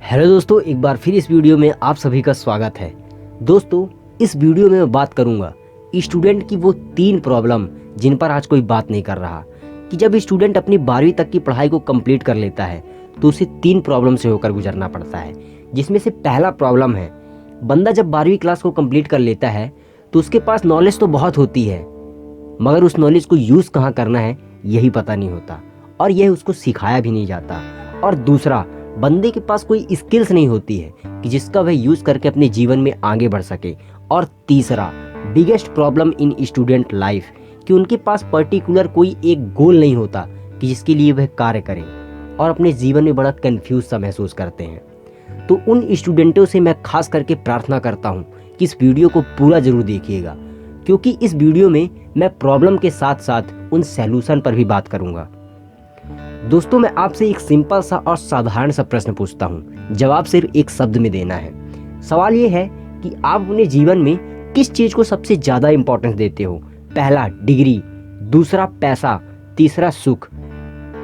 Hello दोस्तों, एक बार फिर इस वीडियो में आप सभी का स्वागत है। दोस्तों, इस वीडियो में मैं बात करूंगा स्टूडेंट की वो 3 प्रॉब्लम जिन पर आज कोई बात नहीं कर रहा। कि जब स्टूडेंट अपनी 12वीं तक की पढ़ाई को कंप्लीट कर लेता है तो उसे 3 प्रॉब्लम से होकर गुजरना पड़ता है, जिसमें से पहला प्रॉब्लम है, बंदा जब 12वीं क्लास को कंप्लीट कर लेता है तो उसके पास नॉलेज तो बहुत होती है, मगर उस नॉलेज को यूज़ कहाँ करना है यही पता नहीं होता और यह उसको सिखाया भी नहीं जाता। और दूसरा, बंदे के पास कोई स्किल्स नहीं होती है कि जिसका वह यूज़ करके अपने जीवन में आगे बढ़ सके। और तीसरा, biggest problem in student life, कि उनके पास पर्टिकुलर कोई एक गोल नहीं होता कि जिसके लिए वह कार्य करें और अपने जीवन में बड़ा कंफ्यूज सा महसूस करते हैं। तो उन स्टूडेंटों से मैं खास करके प्रार्थना करता हूँ कि इस वीडियो को पूरा ज़रूर देखिएगा, क्योंकि इस वीडियो में मैं प्रॉब्लम के साथ साथ उन सैल्यूशन पर भी बात करूँगा। दोस्तों, मैं आपसे एक सिंपल सा और साधारण सा प्रश्न पूछता हूँ, जवाब सिर्फ एक शब्द में देना है। सवाल ये है कि आप अपने जीवन में किस चीज़ को सबसे ज़्यादा इंपॉर्टेंस देते हो? पहला डिग्री, दूसरा पैसा, तीसरा सुख।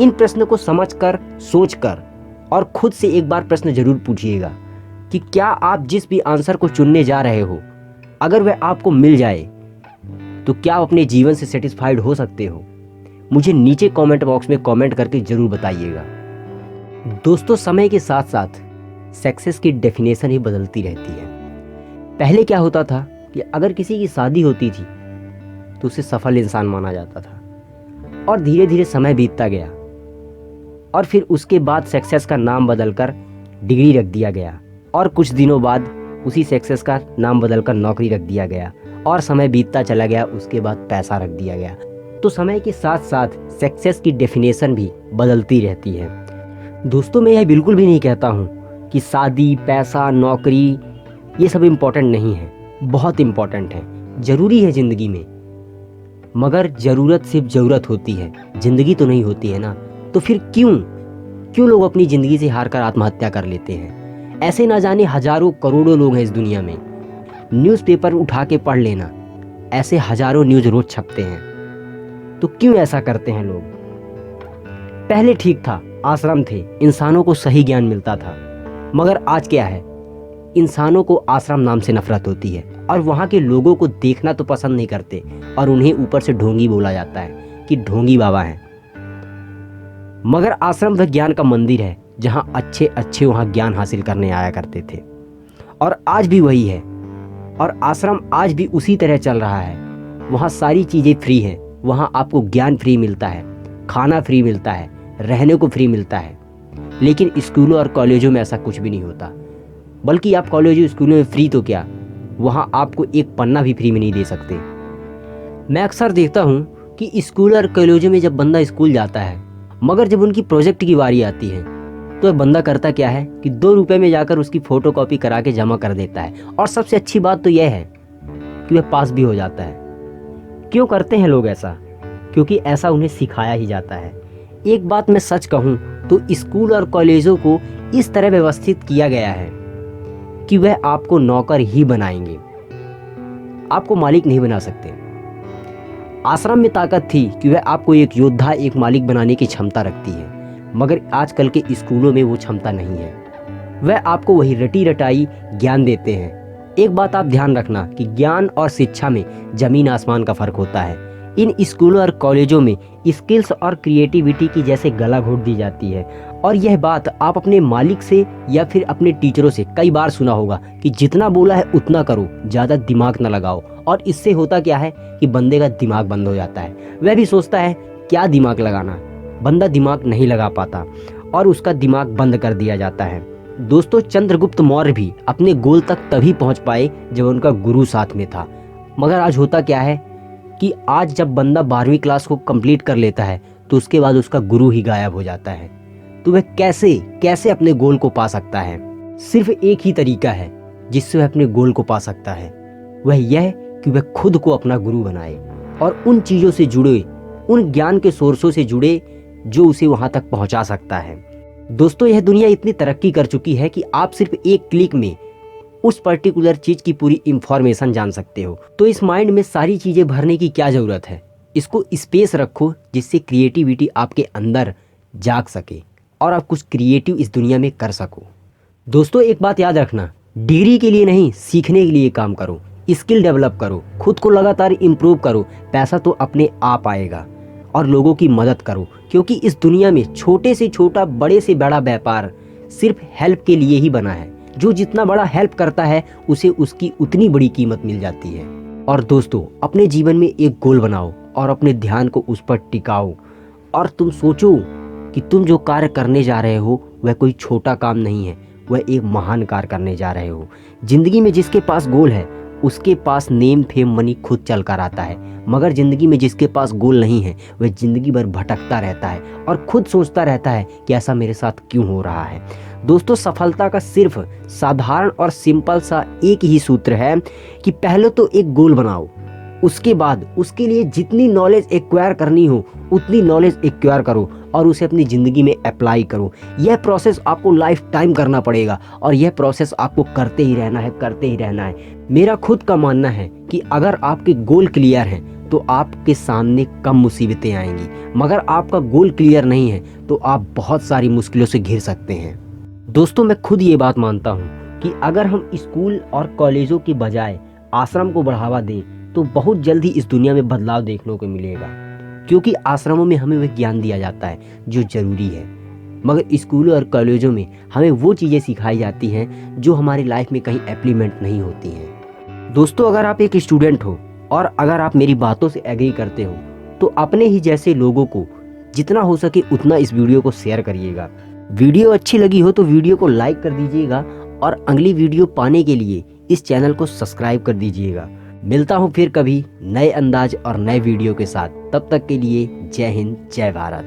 इन प्रश्नों को समझकर, सोचकर और खुद से एक बार प्रश्न जरूर पूछिएगा कि क्या आप जिस भी आंसर को चुनने जा रहे हो, अगर वह आपको मिल जाए तो क्या आप अपने जीवन से सेटिस्फाइड हो सकते हो? मुझे नीचे कमेंट बॉक्स में कमेंट करके जरूर बताइएगा। दोस्तों, समय के साथ साथ सक्सेस की डेफिनेशन ही बदलती रहती है। पहले क्या होता था कि अगर किसी की शादी होती थी तो उसे सफल इंसान माना जाता था, और धीरे धीरे समय बीतता गया और फिर उसके बाद सक्सेस का नाम बदलकर डिग्री रख दिया गया, और कुछ दिनों बाद उसी सक्सेस का नाम बदलकर नौकरी रख दिया गया, और समय बीतता चला गया, उसके बाद पैसा रख दिया गया। तो समय के साथ साथ सक्सेस की डेफिनेशन भी बदलती रहती है। दोस्तों, मैं यह बिल्कुल भी नहीं कहता हूँ कि शादी, पैसा, नौकरी ये सब इम्पोर्टेंट नहीं है, बहुत इम्पोर्टेंट है, ज़रूरी है ज़िंदगी में, मगर ज़रूरत सिर्फ ज़रूरत होती है, ज़िंदगी तो नहीं होती है ना। तो फिर क्यों लोग अपनी ज़िंदगी से हार कर आत्महत्या कर लेते हैं? ऐसे ना जाने हजारों करोड़ों लोग हैं इस दुनिया में। न्यूज़पेपर उठा के पढ़ लेना, ऐसे हजारों न्यूज़ रोज छपते हैं। तो क्यों ऐसा करते हैं लोग? पहले ठीक था, आश्रम थे, इंसानों को सही ज्ञान मिलता था, मगर आज क्या है, इंसानों को आश्रम नाम से नफरत होती है और वहाँ के लोगों को देखना तो पसंद नहीं करते, और उन्हें ऊपर से ढोंगी बोला जाता है कि ढोंगी बाबा हैं। मगर आश्रम वह ज्ञान का मंदिर है जहाँ अच्छे वहाँ ज्ञान हासिल करने आया करते थे, और आज भी वही है। और आश्रम आज भी उसी तरह चल रहा है। वहाँ सारी चीज़ें फ्री हैं, वहाँ आपको ज्ञान फ्री मिलता है, खाना फ्री मिलता है, रहने को फ्री मिलता है। लेकिन स्कूलों और कॉलेजों में ऐसा कुछ भी नहीं होता, बल्कि आप कॉलेजों स्कूलों में फ्री तो क्या, वहाँ आपको एक पन्ना भी फ्री में नहीं दे सकते। मैं अक्सर देखता हूँ कि स्कूल और कॉलेजों में जब बंदा स्कूल जाता है, मगर जब उनकी प्रोजेक्ट की बारी आती है तो बंदा करता क्या है कि 2 रुपये में जाकर उसकी फ़ोटो कॉपी करा के जमा कर देता है, और सबसे अच्छी बात तो यह है कि वह पास भी हो जाता है। क्यों करते हैं लोग ऐसा? क्योंकि ऐसा उन्हें सिखाया ही जाता है। एक बात मैं सच कहूँ तो स्कूल और कॉलेजों को इस तरह व्यवस्थित किया गया है कि वह आपको नौकर ही बनाएंगे, आपको मालिक नहीं बना सकते। आश्रम में ताकत थी कि वह आपको एक योद्धा, एक मालिक बनाने की क्षमता रखती है, मगर आजकल के स्कूलों में वो क्षमता नहीं है। वह आपको वही रटी रटाई ज्ञान देते हैं। एक बात आप ध्यान रखना कि ज्ञान और शिक्षा में ज़मीन आसमान का फ़र्क होता है। इन स्कूलों और कॉलेजों में स्किल्स और क्रिएटिविटी की जैसे गला घोट दी जाती है, और यह बात आप अपने मालिक से या फिर अपने टीचरों से कई बार सुना होगा कि जितना बोला है उतना करो, ज़्यादा दिमाग ना लगाओ। और इससे होता क्या है कि बंदे का दिमाग बंद हो जाता है। वह भी सोचता है क्या दिमाग लगाना, बंदा दिमाग नहीं लगा पाता और उसका दिमाग बंद कर दिया जाता है। दोस्तों, चंद्रगुप्त मौर्य भी अपने गोल तक तभी पहुंच पाए जब उनका गुरु साथ में था, मगर आज होता क्या है कि आज जब बंदा 12वीं क्लास को कंप्लीट कर लेता है तो उसके बाद उसका गुरु ही गायब हो जाता है। तो वह कैसे अपने गोल को पा सकता है? सिर्फ एक ही तरीका है जिससे वह अपने गोल को पा सकता है, वह यह कि वह खुद को अपना गुरु बनाए और उन चीज़ों से जुड़े, उन ज्ञान के सोर्सों से जुड़े जो उसे वहाँ तक पहुँचा सकता है। दोस्तों, यह दुनिया इतनी तरक्की कर चुकी है कि आप सिर्फ एक क्लिक में उस पर्टिकुलर चीज़ की पूरी इंफॉर्मेशन जान सकते हो। तो इस माइंड में सारी चीज़ें भरने की क्या ज़रूरत है? इसको स्पेस रखो जिससे क्रिएटिविटी आपके अंदर जाग सके और आप कुछ क्रिएटिव इस दुनिया में कर सको। दोस्तों एक बात याद रखना, डिग्री के लिए नहीं, सीखने के लिए काम करो, स्किल डेवलप करो, खुद को लगातार इम्प्रूव करो। पैसा तो अपने आप आएगा। और लोगों की मदद करो, क्योंकि इस दुनिया में छोटे से छोटा, बड़े से बड़ा व्यापार सिर्फ हेल्प के लिए ही बना है। जो जितना बड़ा हेल्प करता है उसे उसकी उतनी बड़ी कीमत मिल जाती है। और दोस्तों अपने जीवन में एक गोल बनाओ और अपने ध्यान को उस पर टिकाओ। और तुम सोचो कि तुम जो कार्य करने जा रहे हो वह कोई छोटा काम नहीं है, वह एक महान कार्य करने जा रहे हो। जिंदगी में जिसके पास गोल है उसके पास नेम फेम मनी खुद चल कर आता है, मगर जिंदगी में जिसके पास गोल नहीं है वह जिंदगी भर भटकता रहता है और खुद सोचता रहता है कि ऐसा मेरे साथ क्यों हो रहा है। दोस्तों सफलता का सिर्फ साधारण और सिंपल सा एक ही सूत्र है कि पहले तो एक गोल बनाओ, उसके बाद उसके लिए जितनी नॉलेज एक्वायर करनी हो उतनी नॉलेज एक्वायर करो और उसे अपनी ज़िंदगी में अप्लाई करो। यह प्रोसेस आपको लाइफ टाइम करना पड़ेगा और यह प्रोसेस आपको करते ही रहना है, करते ही रहना है। मेरा खुद का मानना है कि अगर आपके गोल क्लियर हैं तो आपके सामने कम मुसीबतें आएंगी, मगर आपका गोल क्लियर नहीं है तो आप बहुत सारी मुश्किलों से घिर सकते हैं। दोस्तों मैं खुद ये बात मानता हूँ कि अगर हम स्कूल और कॉलेजों की बजाय आश्रम को बढ़ावा दें तो बहुत जल्दी इस दुनिया में बदलाव देखने को मिलेगा, क्योंकि आश्रमों में हमें वह ज्ञान दिया जाता है जो ज़रूरी है, मगर स्कूलों और कॉलेजों में हमें वो चीज़ें सिखाई जाती हैं जो हमारी लाइफ में कहीं इम्प्लीमेंट नहीं होती हैं। दोस्तों अगर आप एक स्टूडेंट हो और अगर आप मेरी बातों से एग्री करते हो तो अपने ही जैसे लोगों को जितना हो सके उतना इस वीडियो को शेयर करिएगा। वीडियो अच्छी लगी हो तो वीडियो को लाइक कर दीजिएगा और अगली वीडियो पाने के लिए इस चैनल को सब्सक्राइब कर दीजिएगा। मिलता हूँ फिर कभी नए अंदाज और नए वीडियो के साथ, तब तक के लिए जय हिंद, जय भारत।